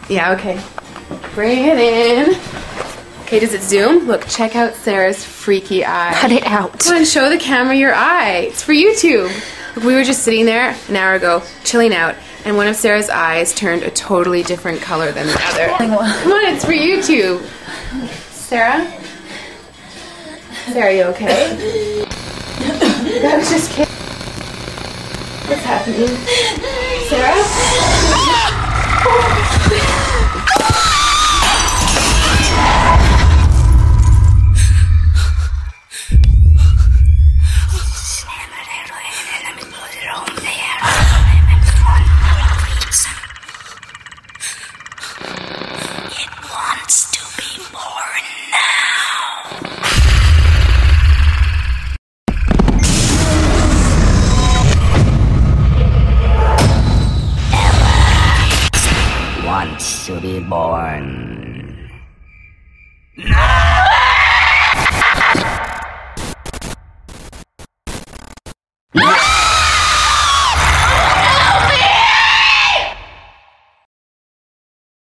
Yeah, okay. Bring it in. Okay, does it zoom? Look, check out Sarah's freaky eye. Cut it out. Come on, show the camera your eye. It's for YouTube. Look, we were just sitting there an hour ago, chilling out, and one of Sarah's eyes turned a totally different color than the other. Come on, it's for YouTube. Sarah? Sarah, you okay? I was just kidding. What's happening? Sarah? It wants to be born now. Ella wants to be born